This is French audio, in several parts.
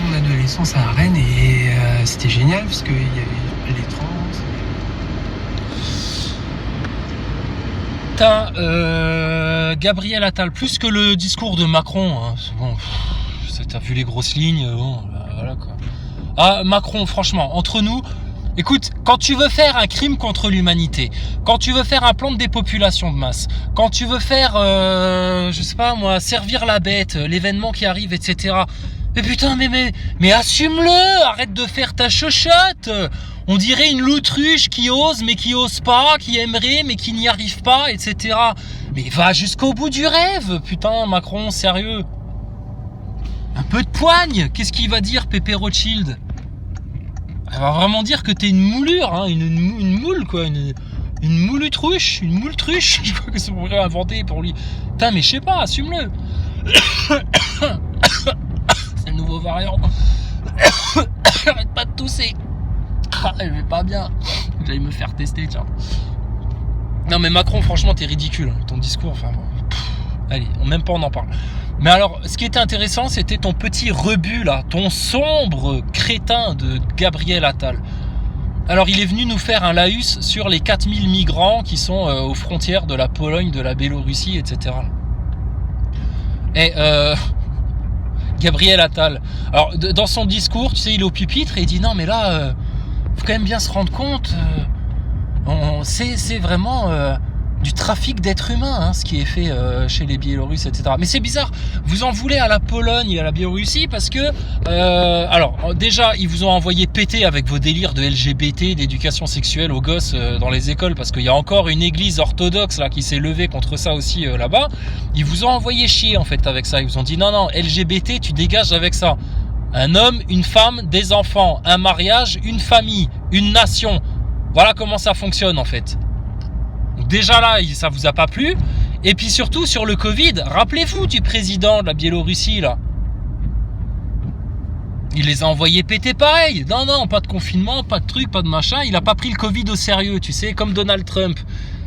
mon adolescence à Rennes et c'était génial parce qu'il y avait les trans. Gabriel Attal, plus que le discours de Macron, hein, bon, t'as vu les grosses lignes, bon, voilà quoi. Ah, Macron, franchement, entre nous, écoute, quand tu veux faire un crime contre l'humanité, quand tu veux faire un plan de dépopulation de masse, quand tu veux faire, je sais pas moi, servir la bête, l'événement qui arrive, etc. Mais putain, mais assume-le, arrête de faire ta chochotte. On dirait une l'autruche qui ose, mais qui ose pas, qui aimerait, mais qui n'y arrive pas, etc. Mais va jusqu'au bout du rêve, putain, Macron, sérieux. Un peu de poigne, qu'est-ce qu'il va dire, Pépé Rothschild? Elle va vraiment dire que t'es une moulure, hein, une moule, quoi, une moulutruche, une mouletruche, je crois que c'est pour inventer pour lui. Putain, mais je sais pas, assume-le. C'est le nouveau variant. Arrête pas de tousser. Je vais pas bien. J'allais me faire tester, tiens. Non mais Macron, franchement, t'es ridicule. Ton discours, enfin bon. Allez, même pas on en parle. Mais alors, ce qui était intéressant, c'était ton petit rebut là, ton sombre crétin de Gabriel Attal. Alors, il est venu nous faire un laïus sur les 4000 migrants qui sont aux frontières de la Pologne, de la Biélorussie, etc. Et Gabriel Attal. Alors, dans son discours, tu sais, il est au pupitre et il dit non, mais là, faut quand même bien se rendre compte, c'est vraiment du trafic d'êtres humains, hein, ce qui est fait chez les Biélorusses, etc. Mais c'est bizarre, vous en voulez à la Pologne et à la Biélorussie parce que, alors déjà, ils vous ont envoyé péter avec vos délires de LGBT, d'éducation sexuelle aux gosses dans les écoles, parce qu'il y a encore une église orthodoxe là qui s'est levée contre ça aussi là-bas. Ils vous ont envoyé chier en fait avec ça. Ils vous ont dit non, LGBT, tu dégages avec ça. Un homme, une femme, des enfants, un mariage, une famille, une nation. Voilà comment ça fonctionne en fait. Donc déjà là, ça vous a pas plu. Et puis surtout sur le Covid, rappelez-vous du président de la Biélorussie là. Il les a envoyés péter pareil. Non, pas de confinement, pas de truc, pas de machin. Il a pas pris le Covid au sérieux, tu sais, comme Donald Trump.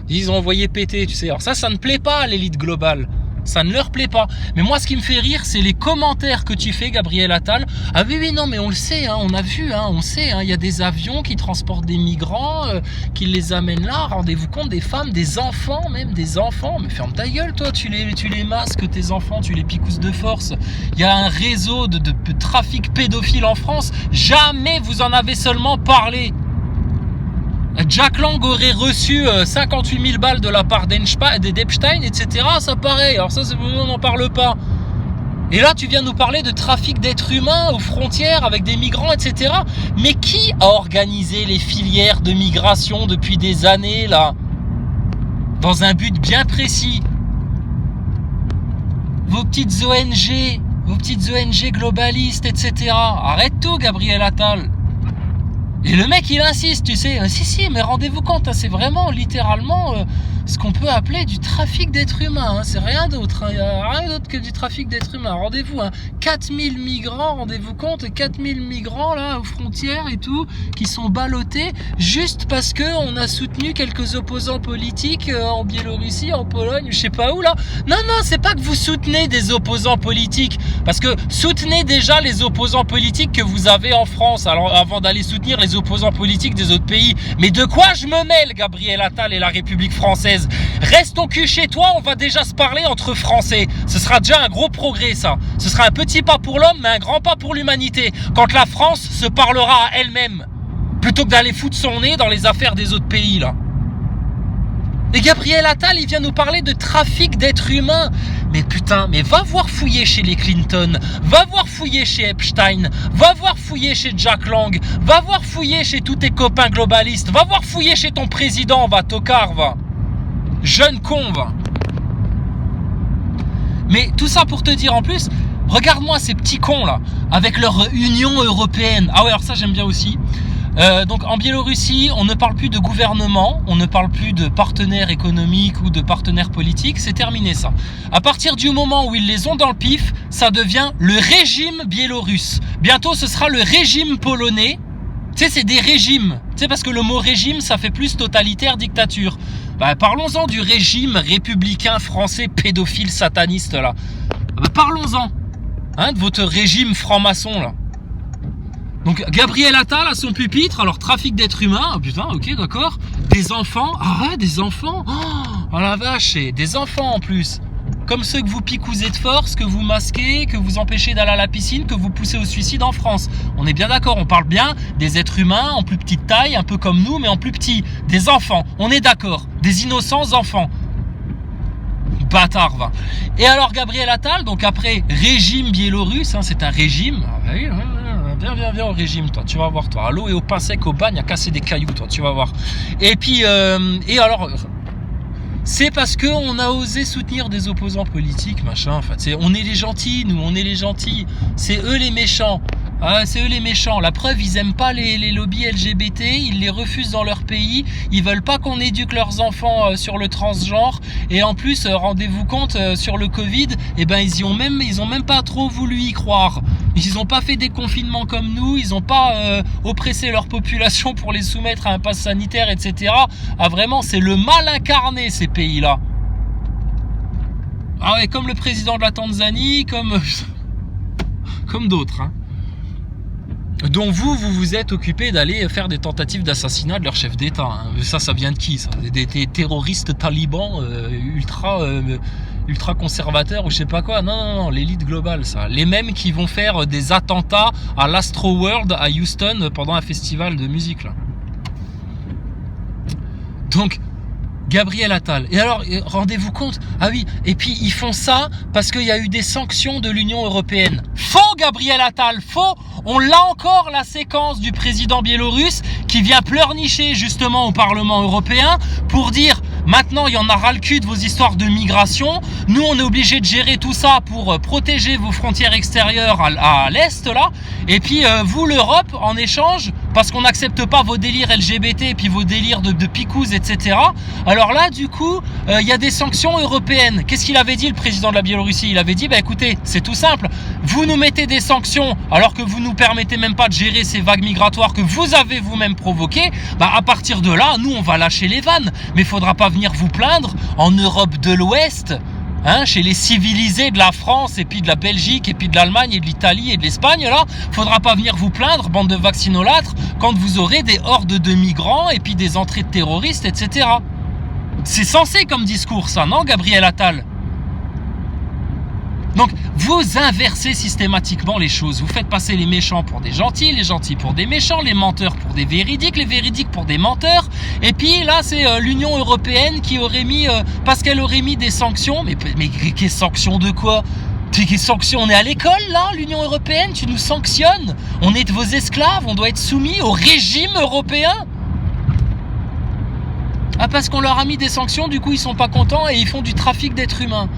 Ils ont envoyé péter, tu sais. Alors ça ne plaît pas à l'élite globale. Ça ne leur plaît pas. Mais moi, ce qui me fait rire, c'est les commentaires que tu fais, Gabriel Attal. Ah oui, non, mais on le sait, hein, on a vu, hein, on sait, hein, il y a des avions qui transportent des migrants, qui les amènent là. Rendez-vous compte, des femmes, des enfants, même des enfants. Mais ferme ta gueule, toi, tu les masques, tes enfants, tu les picousses de force. Il y a un réseau de trafic pédophile en France. Jamais vous en avez seulement parlé. Jack Lang aurait reçu 58 000 balles de la part d'Epstein, etc. Ça pareil. Alors ça, on n'en parle pas. Et là, tu viens nous parler de trafic d'êtres humains aux frontières avec des migrants, etc. Mais qui a organisé les filières de migration depuis des années, là? Dans un but bien précis. Vos petites ONG globalistes, etc. Arrête tout, Gabriel Attal. Et le mec il insiste, tu sais, si, mais rendez-vous compte, hein, c'est vraiment littéralement ce qu'on peut appeler du trafic d'êtres humains, hein, c'est rien d'autre, hein, rien d'autre que du trafic d'êtres humains, rendez-vous, hein, 4000 migrants, rendez-vous compte, 4000 migrants là aux frontières et tout, qui sont ballottés juste parce que on a soutenu quelques opposants politiques en Biélorussie, en Pologne, je sais pas où là. Non, c'est pas que vous soutenez des opposants politiques, parce que soutenez déjà les opposants politiques que vous avez en France, alors avant d'aller soutenir les opposants politiques des autres pays. Mais de quoi je me mêle, Gabriel Attal et la République française? Reste ton cul chez toi, on va déjà se parler entre Français. Ce sera déjà un gros progrès, ça. Ce sera un petit pas pour l'homme, mais un grand pas pour l'humanité. Quand la France se parlera à elle-même, plutôt que d'aller foutre son nez dans les affaires des autres pays, là. Et Gabriel Attal, il vient nous parler de trafic d'êtres humains. Mais putain, mais va voir fouiller chez les Clinton, va voir fouiller chez Epstein, va voir fouiller chez Jack Lang, va voir fouiller chez tous tes copains globalistes, va voir fouiller chez ton président, va, tocard, va. Jeune con, va. Mais tout ça pour te dire en plus, regarde-moi ces petits cons là, avec leur Union Européenne. Ah ouais, alors ça j'aime bien aussi. Donc en Biélorussie, on ne parle plus de gouvernement, on ne parle plus de partenaires économiques ou de partenaires politiques, c'est terminé ça. À partir du moment où ils les ont dans le pif, ça devient le régime biélorusse. Bientôt ce sera le régime polonais. Tu sais, c'est des régimes. Tu sais, parce que le mot régime, ça fait plus totalitaire, dictature. Bah, parlons-en du régime républicain français pédophile sataniste là. Bah, parlons-en. Hein, de votre régime franc-maçon là. Donc Gabriel Attal à son pupitre, alors trafic d'êtres humains, oh putain, ok, d'accord. Des enfants, ah ouais, des enfants, oh la vache, et des enfants en plus. Comme ceux que vous picousez de force, que vous masquez, que vous empêchez d'aller à la piscine, que vous poussez au suicide en France. On est bien d'accord, on parle bien des êtres humains en plus petite taille, un peu comme nous, mais en plus petit. Des enfants, on est d'accord. Des innocents enfants. Bâtard, va. Et alors Gabriel Attal, donc après régime biélorusse, hein, c'est un régime. Ah bah oui, viens au régime, toi, tu vas voir, toi. À l'eau et au pain sec, au bagne, à casser des cailloux, toi, tu vas voir. Et puis, et alors... C'est parce qu'on a osé soutenir des opposants politiques, machin. Enfin, on est les gentils, nous, on est les gentils. C'est eux les méchants. Ah, c'est eux les méchants. La preuve, ils aiment pas les lobbies LGBT, ils les refusent dans leur pays. Ils veulent pas qu'on éduque leurs enfants sur le transgenre. Et en plus, rendez-vous compte, sur le Covid, eh ben ils ont même pas trop voulu y croire. Ils ont pas fait des confinements comme nous. Ils ont pas oppressé leur population pour les soumettre à un pass sanitaire, etc. Ah vraiment, c'est le mal incarné ces pays-là. Ah ouais, comme le président de la Tanzanie, comme d'autres, hein. Dont vous êtes occupé d'aller faire des tentatives d'assassinat de leur chef d'État. Hein. Ça vient de qui, ça? Des terroristes talibans ultra conservateurs ou je sais pas quoi. Non, l'élite globale, ça. Les mêmes qui vont faire des attentats à l'Astro World à Houston pendant un festival de musique, là. Donc, Gabriel Attal. Et alors, rendez-vous compte, ah oui, et puis ils font ça parce qu'il y a eu des sanctions de l'Union européenne. Faux, Gabriel Attal, faux. On l'a encore, la séquence du président biélorusse qui vient pleurnicher justement au Parlement européen pour dire maintenant il y en a ras le cul de vos histoires de migration. Nous on est obligé de gérer tout ça pour protéger vos frontières extérieures à l'Est là. Et puis vous l'Europe en échange, parce qu'on n'accepte pas vos délires LGBT et puis vos délires de picouze, etc. Alors là du coup il y a des sanctions européennes. Qu'est-ce qu'il avait dit le président de la Biélorussie? Il avait dit bah écoutez, c'est tout simple, vous nous mettez des sanctions alors que vous nous permettez même pas de gérer ces vagues migratoires que vous avez vous-même provoquées, bah à partir de là, nous on va lâcher les vannes. Mais il faudra pas venir vous plaindre en Europe de l'Ouest, hein, chez les civilisés de la France et puis de la Belgique et puis de l'Allemagne et de l'Italie et de l'Espagne, là, faudra pas venir vous plaindre, bande de vaccinolâtres, quand vous aurez des hordes de migrants et puis des entrées de terroristes, etc. C'est censé comme discours ça, non, Gabriel Attal? Donc, vous inversez systématiquement les choses. Vous faites passer les méchants pour des gentils, les gentils pour des méchants, les menteurs pour des véridiques, les véridiques pour des menteurs. Et puis là, c'est l'Union européenne qui aurait mis, parce qu'elle aurait mis des sanctions. Mais quelles sanctions de quoi? Quelles sanctions? On est à l'école là, l'Union européenne, tu nous sanctionnes. On est vos esclaves, on doit être soumis au régime européen. Ah, parce qu'on leur a mis des sanctions, du coup ils sont pas contents et ils font du trafic d'êtres humains.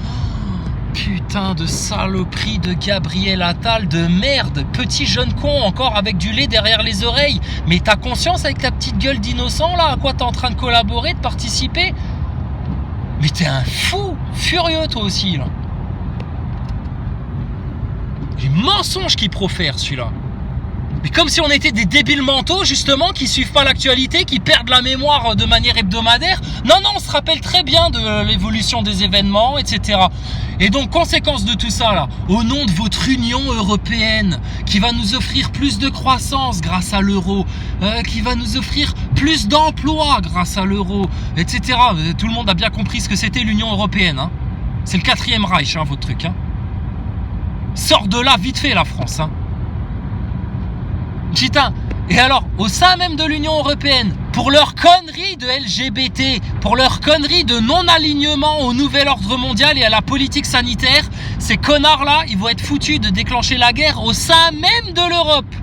Putain de saloperie de Gabriel Attal, de merde, petit jeune con encore avec du lait derrière les oreilles. Mais t'as conscience avec ta petite gueule d'innocent là, à quoi t'es en train de collaborer, de participer? Mais t'es un fou, furieux toi aussi là. Les mensonges qu'il profère celui-là. Mais comme si on était des débiles mentaux justement qui suivent pas l'actualité, qui perdent la mémoire de manière hebdomadaire. Non, on se rappelle très bien de l'évolution des événements, etc. Et donc conséquence de tout ça là, au nom de votre Union européenne qui va nous offrir plus de croissance grâce à l'euro, qui va nous offrir plus d'emplois grâce à l'euro, etc. Tout le monde a bien compris ce que c'était l'Union européenne, hein. C'est le 4e Reich, hein, votre truc, hein. Sors de là vite fait la France, hein. Putain. Et alors, au sein même de l'Union européenne, pour leur connerie de LGBT, pour leur connerie de non-alignement au nouvel ordre mondial et à la politique sanitaire, ces connards-là, ils vont être foutus de déclencher la guerre au sein même de l'Europe.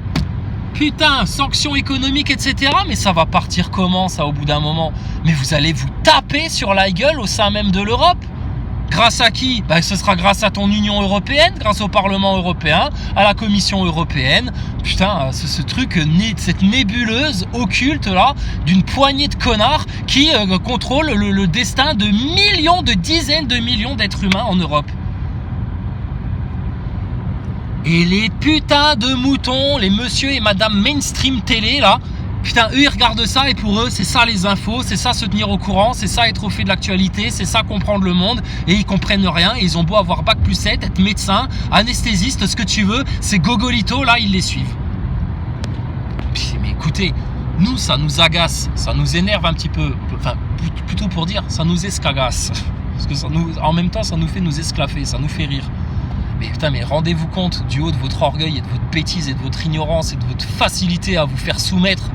Putain, sanctions économiques, etc. Mais ça va partir comment, ça, au bout d'un moment? Mais vous allez vous taper sur la gueule au sein même de l'Europe. Grâce à qui? Ben, ce sera grâce à ton Union européenne, grâce au Parlement européen, à la Commission européenne. Putain, ce truc, cette nébuleuse occulte là, d'une poignée de connards qui contrôle le destin de millions, de dizaines de millions d'êtres humains en Europe. Et les putains de moutons, les monsieur et madame mainstream télé là, putain, eux ils regardent ça et pour eux c'est ça les infos, c'est ça se tenir au courant, c'est ça être au fait de l'actualité, c'est ça comprendre le monde, et ils comprennent rien et ils ont beau avoir bac plus 7, être médecin, anesthésiste, ce que tu veux, ces gogolitos là ils les suivent. écoutez, nous, ça nous agace, ça nous énerve un petit peu. Enfin, plutôt pour dire, ça nous escagasse. Parce que en même temps, ça nous fait nous esclaffer, ça nous fait rire. Mais putain, mais rendez-vous compte du haut de votre orgueil et de votre bêtise et de votre ignorance et de votre facilité à vous faire soumettre,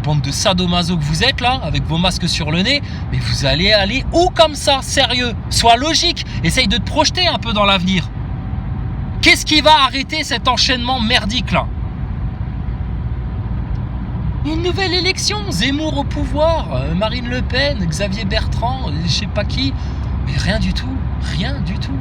bande de sadomaso que vous êtes là, avec vos masques sur le nez, mais vous allez aller où comme ça, sérieux? Sois logique, essaye de te projeter un peu dans l'avenir. Qu'est-ce qui va arrêter cet enchaînement merdique là? Une nouvelle élection, Zemmour au pouvoir, Marine Le Pen, Xavier Bertrand, je sais pas qui, mais rien du tout, rien du tout.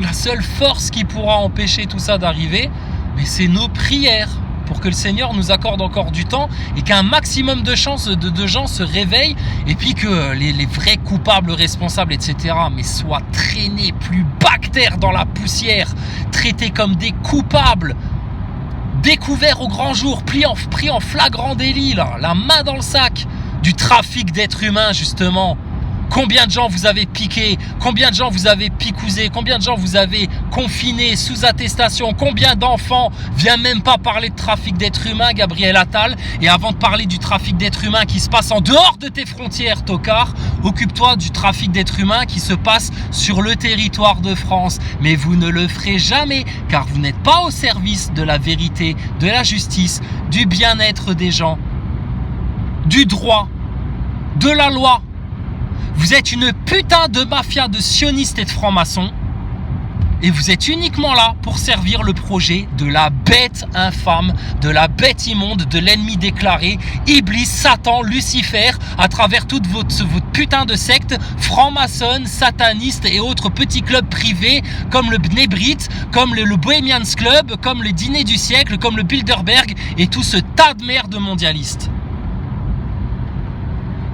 La seule force qui pourra empêcher tout ça d'arriver, mais c'est nos prières pour que le Seigneur nous accorde encore du temps et qu'un maximum de chances de gens se réveillent et puis que les vrais coupables, responsables, etc. mais soient traînés plus bactères dans la poussière, traités comme des coupables, découverts au grand jour, pris en flagrant délit, là, la main dans le sac du trafic d'êtres humains justement. Combien de gens vous avez piqué? Combien de gens vous avez picousé? Combien de gens vous avez confinés sous attestation? Combien d'enfants? Viens même pas parler de trafic d'êtres humains, Gabriel Attal. Et avant de parler du trafic d'êtres humains qui se passe en dehors de tes frontières, tocard, occupe-toi du trafic d'êtres humains qui se passe sur le territoire de France. Mais vous ne le ferez jamais, car vous n'êtes pas au service de la vérité, de la justice, du bien-être des gens, du droit, de la loi. Vous êtes une putain de mafia de sionistes et de francs-maçons et vous êtes uniquement là pour servir le projet de la bête infâme, de la bête immonde, de l'ennemi déclaré, Iblis, Satan, Lucifer, à travers toute votre putain de secte franc-maçonne, sataniste et autres petits clubs privés comme le Bnei Brit, comme le Bohemians Club, comme le Dîner du siècle, comme le Bilderberg et tout ce tas de merde mondialiste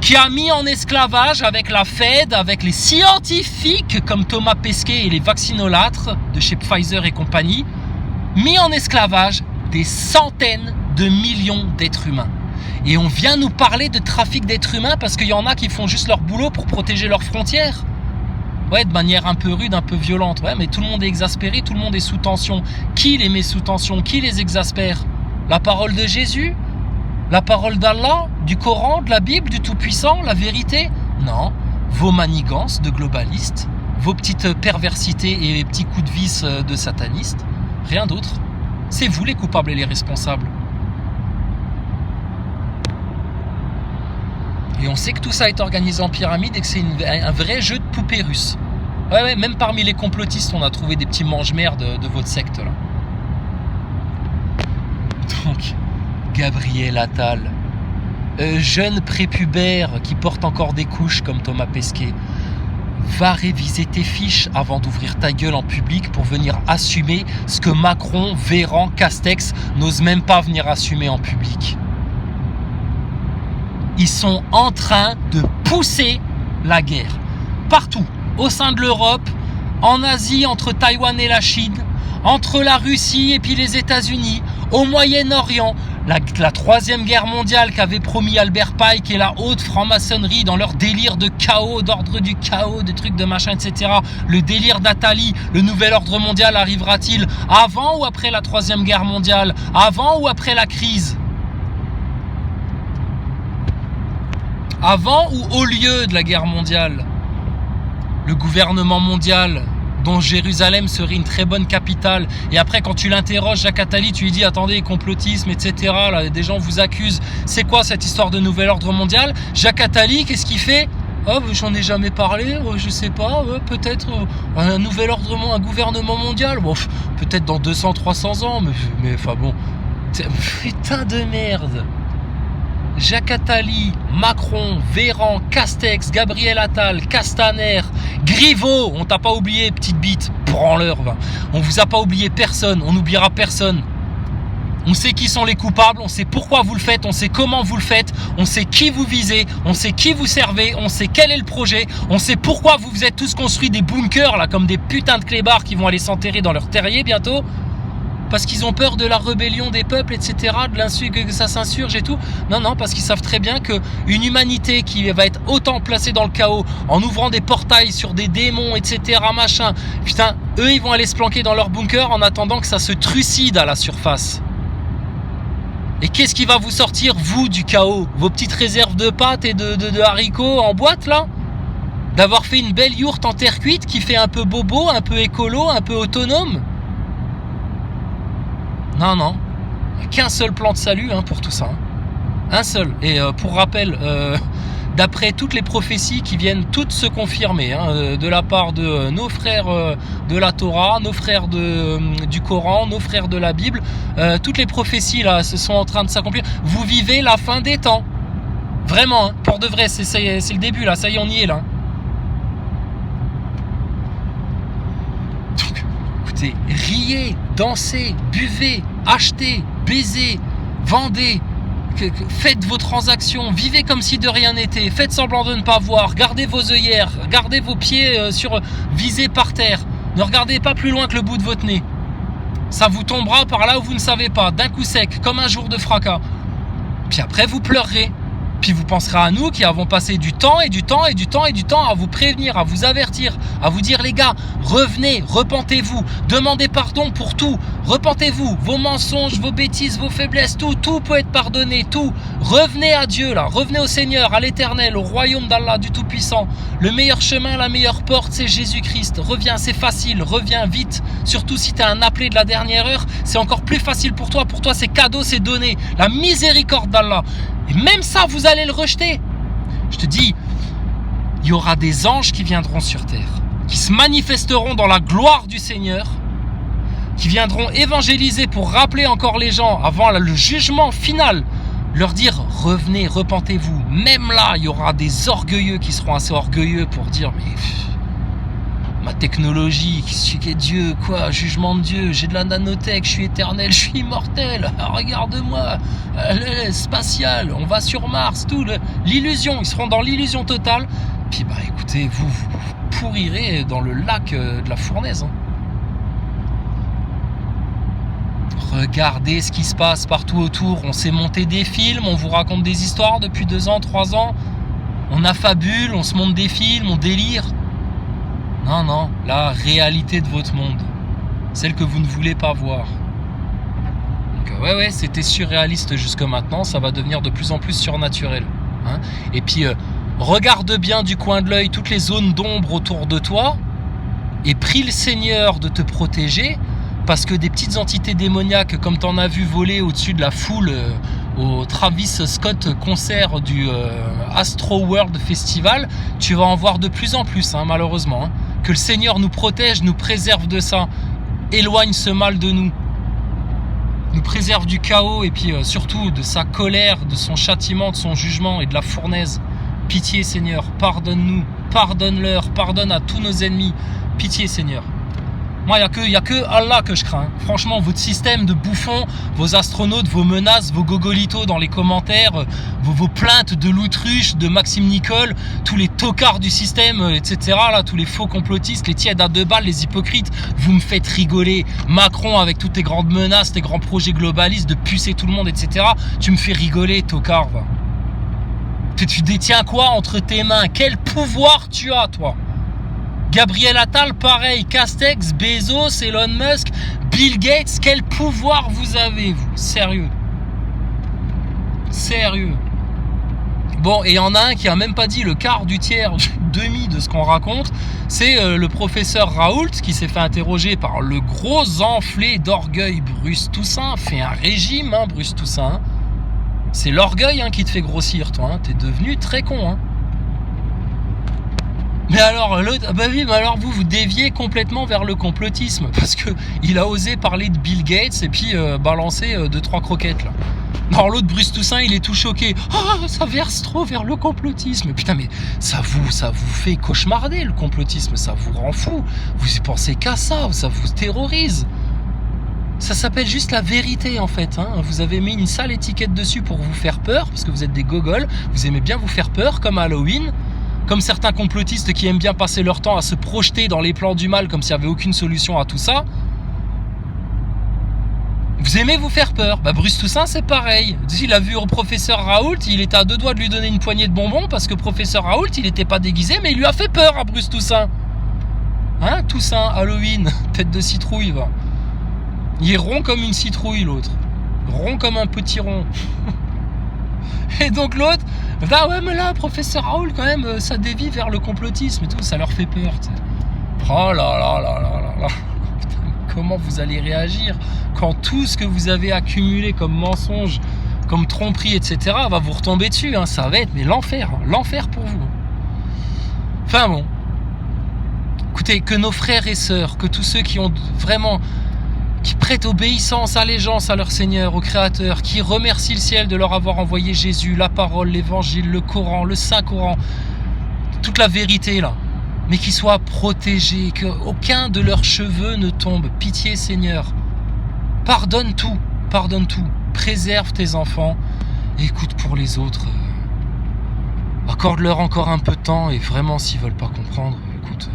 qui a mis en esclavage avec la Fed, avec les scientifiques comme Thomas Pesquet et les vaccinolâtres de chez Pfizer et compagnie, mis en esclavage des centaines de millions d'êtres humains. Et on vient nous parler de trafic d'êtres humains parce qu'il y en a qui font juste leur boulot pour protéger leurs frontières. Ouais, de manière un peu rude, un peu violente. Ouais, mais tout le monde est exaspéré, tout le monde est sous tension. Qui les met sous tension? Qui les exaspère? La parole de Jésus? La parole d'Allah, du Coran, de la Bible, du Tout-Puissant, la vérité? Non, vos manigances de globalistes, vos petites perversités et les petits coups de vis de satanistes, rien d'autre. C'est vous les coupables et les responsables. Et on sait que tout ça est organisé en pyramide et que c'est un vrai jeu de poupées russes. Ouais, même parmi les complotistes, on a trouvé des petits mange-merdes de votre secte là. Donc... Gabriel Attal, jeune prépubère qui porte encore des couches comme Thomas Pesquet, va réviser tes fiches avant d'ouvrir ta gueule en public pour venir assumer ce que Macron, Véran, Castex n'osent même pas venir assumer en public. Ils sont en train de pousser la guerre partout, au sein de l'Europe, en Asie, entre Taïwan et la Chine, entre la Russie et puis les États-Unis, au Moyen-Orient. La troisième guerre mondiale qu'avait promis Albert Pike et la haute franc-maçonnerie dans leur délire de chaos, d'ordre du chaos, de trucs de machin, etc. Le délire d'Attali, le nouvel ordre mondial arrivera-t-il avant ou après la troisième guerre mondiale? Avant ou après la crise? Avant ou au lieu de la guerre mondiale? Le gouvernement mondial dont Jérusalem serait une très bonne capitale. Et après, quand tu l'interroges, Jacques Attali, tu lui dis, attendez, complotisme, etc. Là, des gens vous accusent. C'est quoi cette histoire de nouvel ordre mondial? Jacques Attali, qu'est-ce qu'il fait? Oh, j'en ai jamais parlé, je sais pas, peut-être un nouvel ordre, un gouvernement mondial. Bon, peut-être dans 200, 300 ans, mais enfin bon. Putain de merde. Jacques Attali, Macron, Véran, Castex, Gabriel Attal, Castaner, Griveaux, on t'a pas oublié, petite bite, branleur, va. On vous a pas oublié personne, on n'oubliera personne. On sait qui sont les coupables, on sait pourquoi vous le faites, on sait comment vous le faites, on sait qui vous visez, on sait qui vous servez, on sait quel est le projet, on sait pourquoi vous vous êtes tous construits des bunkers là, comme des putains de clébards qui vont aller s'enterrer dans leur terrier bientôt. Parce qu'ils ont peur de la rébellion des peuples, etc., que ça s'insurge et tout. Non, parce qu'ils savent très bien qu'une humanité qui va être autant placée dans le chaos, en ouvrant des portails sur des démons, etc., machin, putain, eux, ils vont aller se planquer dans leur bunker en attendant que ça se trucide à la surface. Et qu'est-ce qui va vous sortir, vous, du chaos? Vos petites réserves de pâtes et de haricots en boîte, là? D'avoir fait une belle yourte en terre cuite qui fait un peu bobo, un peu écolo, un peu autonome? Non, non. Qu'un seul plan de salut pour tout ça. Un seul. Et pour rappel, d'après toutes les prophéties qui viennent toutes se confirmer, de la part de nos frères de la Torah, nos frères du Coran, nos frères de la Bible, toutes les prophéties là se sont en train de s'accomplir. Vous vivez la fin des temps. Vraiment, pour de vrai, c'est le début là, ça y est, on y est là. Donc, écoutez, riez, dansez, buvez, achetez, baisez, vendez. Faites vos transactions, vivez comme si de rien n'était, faites semblant de ne pas voir, gardez vos œillères, gardez vos pieds visés par terre, ne regardez pas plus loin que le bout de votre nez. Ça vous tombera par là où vous ne savez pas, d'un coup sec, comme un jour de fracas. Puis après vous pleurerez. Puis vous penserez à nous qui avons passé du temps et du temps et du temps et du temps à vous prévenir, à vous avertir, à vous dire les gars, revenez, repentez-vous, demandez pardon pour tout, repentez-vous, vos mensonges, vos bêtises, vos faiblesses, tout peut être pardonné, tout. Revenez à Dieu là, revenez au Seigneur, à l'Éternel, au royaume d'Allah, du Tout-Puissant. Le meilleur chemin, la meilleure porte, c'est Jésus-Christ. Reviens, c'est facile, reviens vite. Surtout si tu as un appelé de la dernière heure, c'est encore plus facile pour toi c'est cadeau, c'est donné. La miséricorde d'Allah. Et même ça, vous allez le rejeter. Je te dis, il y aura des anges qui viendront sur terre, qui se manifesteront dans la gloire du Seigneur, qui viendront évangéliser pour rappeler encore les gens avant le jugement final, leur dire revenez, repentez-vous. Même là, il y aura des orgueilleux qui seront assez orgueilleux pour dire mais ma technologie, qui est Dieu, quoi, jugement de Dieu, j'ai de la nanotech, je suis éternel, je suis immortel, regarde-moi, spatial, on va sur Mars, tout, l'illusion, ils seront dans l'illusion totale, puis bah écoutez, vous pourrirez dans le lac de la fournaise. Regardez ce qui se passe partout autour, on s'est monté des films, on vous raconte des histoires depuis 2 ans, 3 ans, on affabule, on se monte des films, on délire. Non, la réalité de votre monde, celle que vous ne voulez pas voir. Donc ouais, c'était surréaliste jusque maintenant, ça va devenir de plus en plus surnaturel. Et puis, regarde bien du coin de l'œil toutes les zones d'ombre autour de toi et prie le Seigneur de te protéger, parce que des petites entités démoniaques, comme t'en as vu voler au-dessus de la foule au Travis Scott concert du Astro World Festival, tu vas en voir de plus en plus, malheureusement. Que le Seigneur nous protège, nous préserve de ça, éloigne ce mal de nous, nous préserve du chaos et puis surtout de sa colère, de son châtiment, de son jugement et de la fournaise. Pitié Seigneur, pardonne-nous, pardonne-leur, pardonne à tous nos ennemis. Pitié Seigneur. Moi, il y a que Allah que je crains. Franchement, votre système de bouffons, vos astronautes, vos menaces, vos gogolitos dans les commentaires, vos plaintes de l'autruche, de Maxime Nicole, tous les tocards du système, etc. Là, tous les faux complotistes, les tièdes à 2 balles, les hypocrites, vous me faites rigoler. Macron avec toutes tes grandes menaces, tes grands projets globalistes de pucer tout le monde, etc. Tu me fais rigoler, tocard. Va. Tu détiens quoi entre tes mains? Quel pouvoir tu as, toi? Gabriel Attal, pareil, Castex, Bezos, Elon Musk, Bill Gates, quel pouvoir vous avez, vous? Sérieux. Bon, et il y en a un qui a même pas dit le quart du tiers, du demi de ce qu'on raconte, c'est le professeur Raoult qui s'est fait interroger par le gros enflé d'orgueil Bruce Toussaint, fait un régime, Bruce Toussaint. C'est l'orgueil qui te fait grossir, toi, t'es devenu très con, Mais alors, vous déviez complètement vers le complotisme, parce que il a osé parler de Bill Gates et puis balancer 2-3 croquettes, là. Alors l'autre, Bruce Toussaint, il est tout choqué. Ça verse trop vers le complotisme. Putain, mais ça vous fait cauchemarder, le complotisme, ça vous rend fou. Vous pensez qu'à ça vous terrorise. Ça s'appelle juste la vérité, en fait. Vous avez mis une sale étiquette dessus pour vous faire peur, parce que vous êtes des gogoles, vous aimez bien vous faire peur, comme à Halloween. Comme certains complotistes qui aiment bien passer leur temps à se projeter dans les plans du mal comme s'il n'y avait aucune solution à tout ça. Vous aimez vous faire peur. Bruce Toussaint, c'est pareil. Il a vu au professeur Raoult, il était à 2 doigts de lui donner une poignée de bonbons parce que professeur Raoult, il n'était pas déguisé, mais il lui a fait peur à Bruce Toussaint. Toussaint, Halloween, tête de citrouille, va. Il est rond comme une citrouille, l'autre. rond comme un petit rond. Et donc l'autre, ah ouais mais là professeur Raoul quand même ça dévie vers le complotisme et tout, ça leur fait peur. T'sais. Oh là là là là là là. Putain, comment vous allez réagir quand tout ce que vous avez accumulé comme mensonge, comme tromperie, etc. va vous retomber dessus, hein. Ça va être mais l'enfer pour vous. Enfin bon. Écoutez, que nos frères et sœurs, que tous ceux qui ont vraiment, qui prêtent obéissance, allégeance à leur Seigneur, au Créateur, qui remercient le ciel de leur avoir envoyé Jésus, la parole, l'évangile, le Coran, le Saint-Coran, toute la vérité là, mais qui soient protégés, qu'aucun de leurs cheveux ne tombe. Pitié Seigneur, pardonne tout, préserve tes enfants, et écoute pour les autres, accorde-leur encore un peu de temps, et vraiment s'ils veulent pas comprendre, écoute,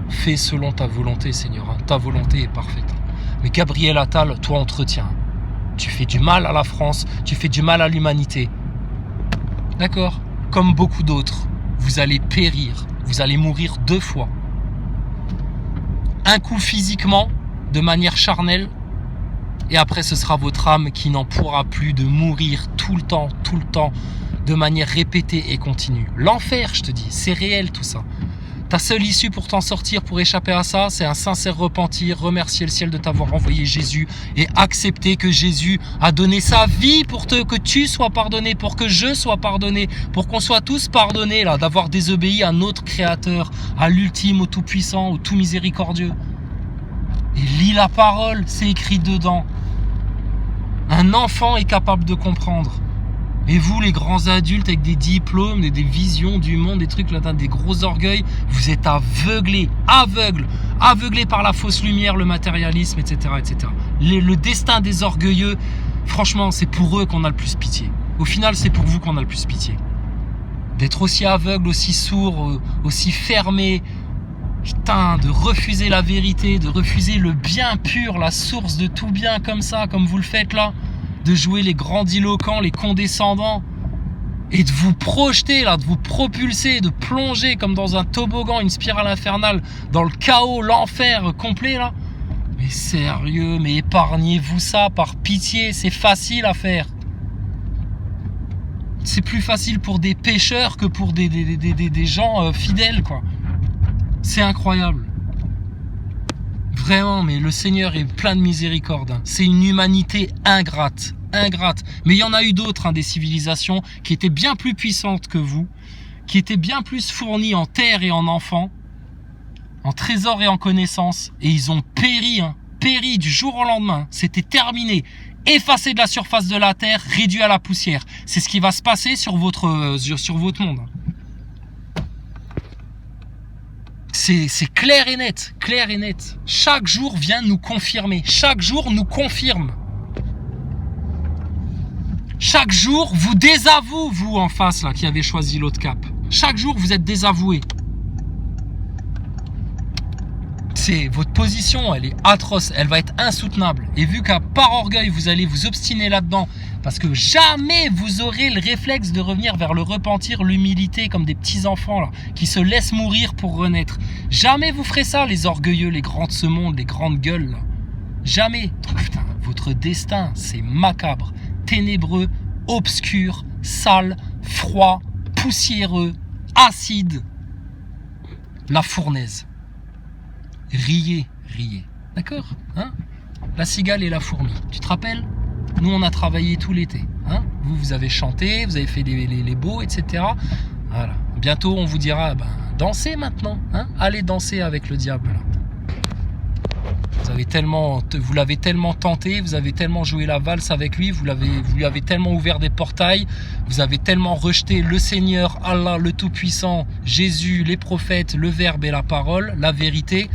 fais selon ta volonté Seigneur, hein. Ta volonté est parfaite. Mais Gabriel Attal, toi on te retient. Tu fais du mal à la France, tu fais du mal à l'humanité. D'accord ? Comme beaucoup d'autres, vous allez périr, vous allez mourir 2 fois. Un coup physiquement, de manière charnelle, et après ce sera votre âme qui n'en pourra plus de mourir tout le temps, de manière répétée et continue. L'enfer, je te dis, c'est réel tout ça. Ta seule issue pour t'en sortir, pour échapper à ça, c'est un sincère repentir, remercier le ciel de t'avoir envoyé Jésus et accepter que Jésus a donné sa vie pour que tu sois pardonné, pour que je sois pardonné, pour qu'on soit tous pardonnés là, d'avoir désobéi à notre Créateur, à l'ultime, au Tout-Puissant, au Tout Miséricordieux. Et lis la parole, c'est écrit dedans. Un enfant est capable de comprendre. Et vous, les grands adultes avec des diplômes, des visions du monde, des trucs là, des gros orgueils, vous êtes aveuglés par la fausse lumière, le matérialisme, etc., etc. Le destin des orgueilleux, franchement, c'est pour eux qu'on a le plus pitié. Au final, c'est pour vous qu'on a le plus pitié. D'être aussi aveugle, aussi sourd, aussi fermé, putain, de refuser la vérité, de refuser le bien pur, la source de tout bien comme ça, comme vous le faites là. De jouer les grandiloquents, les condescendants, et de vous projeter là, de vous propulser, de plonger comme dans un toboggan, une spirale infernale, dans le chaos, l'enfer complet là. Mais sérieux, mais épargnez-vous ça par pitié, c'est facile à faire. C'est plus facile pour des pécheurs que pour des gens fidèles quoi. C'est incroyable. Vraiment, mais le Seigneur est plein de miséricorde. Hein. C'est une humanité ingrate. Mais il y en a eu d'autres, hein, des civilisations qui étaient bien plus puissantes que vous, qui étaient bien plus fournies en terre et en enfants, en trésors et en connaissances, et ils ont péri du jour au lendemain. C'était terminé. Effacé de la surface de la terre, réduit à la poussière. C'est ce qui va se passer sur votre monde. C'est clair et net. Chaque jour vient nous confirmer. Chaque jour nous confirme. Chaque jour vous désavoue, vous en face là, qui avez choisi l'autre cap. Chaque jour vous êtes désavoué. Votre position, elle est atroce, elle va être insoutenable. Et vu qu'à par orgueil, vous allez vous obstiner là-dedans, parce que jamais vous aurez le réflexe de revenir vers le repentir, l'humilité, comme des petits enfants là, qui se laissent mourir pour renaître. Jamais vous ferez ça, les orgueilleux, les grands de ce monde, les grandes gueules. Là. Jamais. Putain, votre destin, c'est macabre, ténébreux, obscur, sale, froid, poussiéreux, acide. La fournaise. Riez. D'accord, hein? La cigale et la fourmi. Tu te rappelles? Nous, on a travaillé tout l'été. Hein? Vous avez chanté, vous avez fait les beaux, etc. Voilà. Bientôt, on vous dira, dansez maintenant. Hein? Allez danser avec le diable. Là. Vous l'avez tellement tenté, vous avez tellement joué la valse avec lui, vous lui avez tellement ouvert des portails, vous avez tellement rejeté le Seigneur, Allah, le Tout-Puissant, Jésus, les prophètes, le Verbe et la parole, la vérité.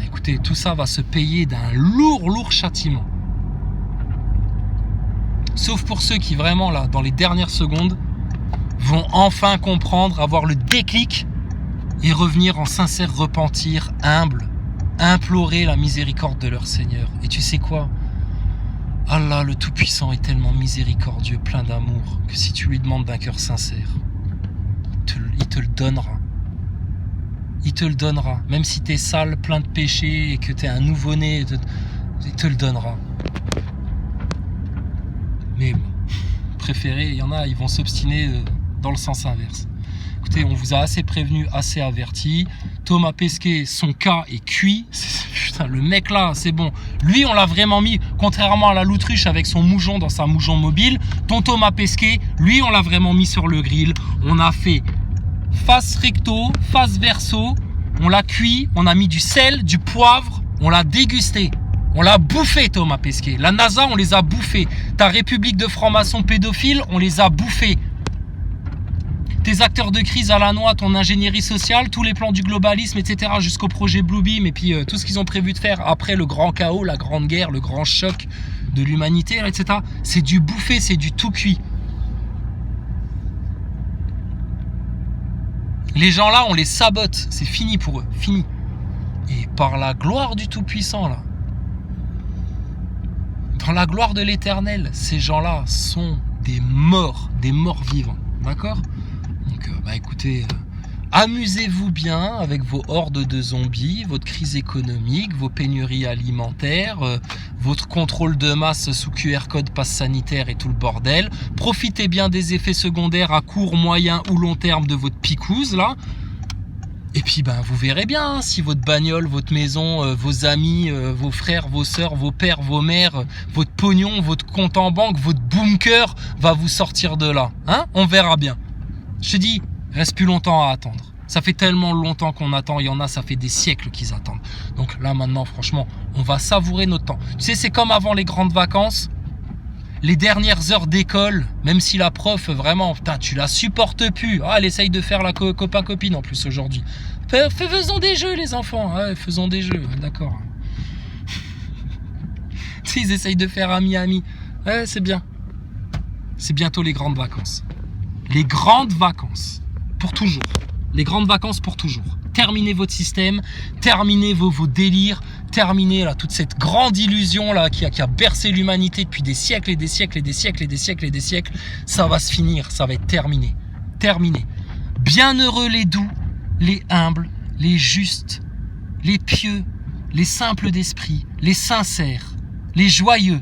Écoutez, tout ça va se payer d'un lourd châtiment. Sauf pour ceux qui vraiment, là, dans les dernières secondes, vont enfin comprendre, avoir le déclic et revenir en sincère repentir, humble, implorer la miséricorde de leur Seigneur. Et tu sais quoi? Allah, le Tout-Puissant, est tellement miséricordieux, plein d'amour, que si tu lui demandes d'un cœur sincère, il te le donnera. Il te le donnera. Même si t'es sale, plein de péchés et que t'es un nouveau-né, il te le donnera. Mais bon, préféré, il y en a, ils vont s'obstiner dans le sens inverse. Écoutez, on vous a assez prévenu, assez averti. Thomas Pesquet, son cas est cuit. Putain, le mec là, c'est bon. Lui, on l'a vraiment mis, contrairement à la Loutruche avec son moujon dans sa moujon mobile. Ton Thomas Pesquet, lui, on l'a vraiment mis sur le grill. On a fait face recto, face verso. On l'a cuit, on a mis du sel, du poivre. On l'a dégusté. On l'a bouffé, Thomas Pesquet. La NASA, on les a bouffés. Ta République de francs-maçons pédophiles, on les a bouffés. Tes acteurs de crise à la noix, ton ingénierie sociale, tous les plans du globalisme, etc. jusqu'au projet Bluebeam et puis tout ce qu'ils ont prévu de faire après le grand chaos, la grande guerre, le grand choc de l'humanité, etc. C'est du bouffé, c'est du tout cuit. Les gens là, on les sabote. C'est fini pour eux, fini. Et par la gloire du Tout-Puissant, là, dans la gloire de l'Éternel, ces gens-là sont des morts vivants. D'accord ? Donc, écoutez, amusez-vous bien avec vos hordes de zombies, votre crise économique, vos pénuries alimentaires, votre contrôle de masse sous QR code, passe sanitaire et tout le bordel. Profitez bien des effets secondaires à court, moyen ou long terme de votre picouse, là. Et puis, vous verrez bien si votre bagnole, votre maison, vos amis, vos frères, vos sœurs, vos pères, vos mères, votre pognon, votre compte en banque, votre bunker va vous sortir de là. Hein ? On verra bien. Je te dis, reste plus longtemps à attendre. Ça fait tellement longtemps qu'on attend, il y en a, ça fait des siècles qu'ils attendent. Donc là, maintenant, franchement, on va savourer notre temps. Tu sais, c'est comme avant les grandes vacances. Les dernières heures d'école, même si la prof, vraiment, putain, tu la supportes plus. Ah, elle essaye de faire la copain-copine en plus aujourd'hui. Faisons des jeux, les enfants. Ouais, faisons des jeux, d'accord. Ils essayent de faire ami-ami. Ouais, c'est bien. C'est bientôt les grandes vacances. Les grandes vacances. Pour toujours. Les grandes vacances pour toujours. Terminez votre système, terminez vos délires, terminez là, toute cette grande illusion là, qui a bercé l'humanité depuis des siècles et des siècles et des siècles et des siècles et des siècles. Ça va se finir, ça va être terminé. Terminé. Bienheureux les doux, les humbles, les justes, les pieux, les simples d'esprit, les sincères, les joyeux,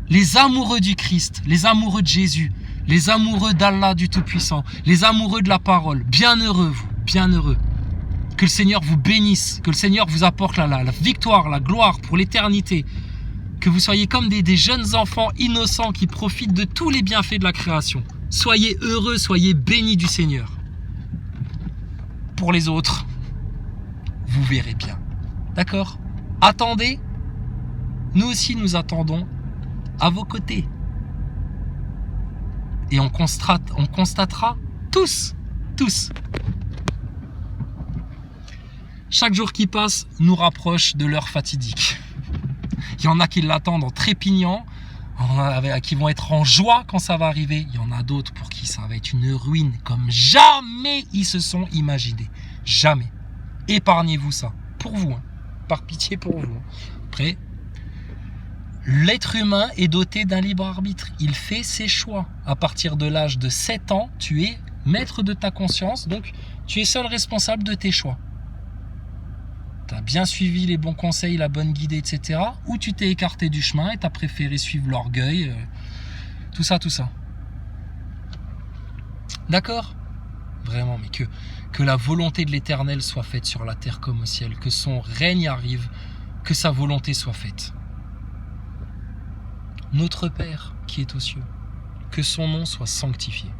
les amoureux du Christ, les amoureux de Jésus, les amoureux d'Allah du Tout-Puissant, les amoureux de la parole. Bienheureux vous, bienheureux. Que le Seigneur vous bénisse, que le Seigneur vous apporte la victoire, la gloire pour l'éternité. Que vous soyez comme des jeunes enfants innocents qui profitent de tous les bienfaits de la création. Soyez heureux, soyez bénis du Seigneur. Pour les autres, vous verrez bien. D'accord ? Attendez. Nous aussi, nous attendons à vos côtés. Et on constatera tous. Chaque jour qui passe nous rapproche de l'heure fatidique. Il y en a qui l'attendent en trépignant, qui vont être en joie quand ça va arriver. Il y en a d'autres pour qui ça va être une ruine comme jamais ils se sont imaginés. Jamais. Épargnez-vous ça. Pour vous. Hein. Par pitié pour vous. Après, l'être humain est doté d'un libre arbitre. Il fait ses choix. À partir de l'âge de 7 ans, tu es maître de ta conscience. Donc, tu es seul responsable de tes choix. Tu as bien suivi les bons conseils, la bonne guidée, etc. Ou tu t'es écarté du chemin et tu as préféré suivre l'orgueil. Tout ça. D'accord ? Vraiment, mais que la volonté de l'Éternel soit faite sur la terre comme au ciel. Que son règne arrive. Que sa volonté soit faite. Notre Père qui est aux cieux. Que son nom soit sanctifié.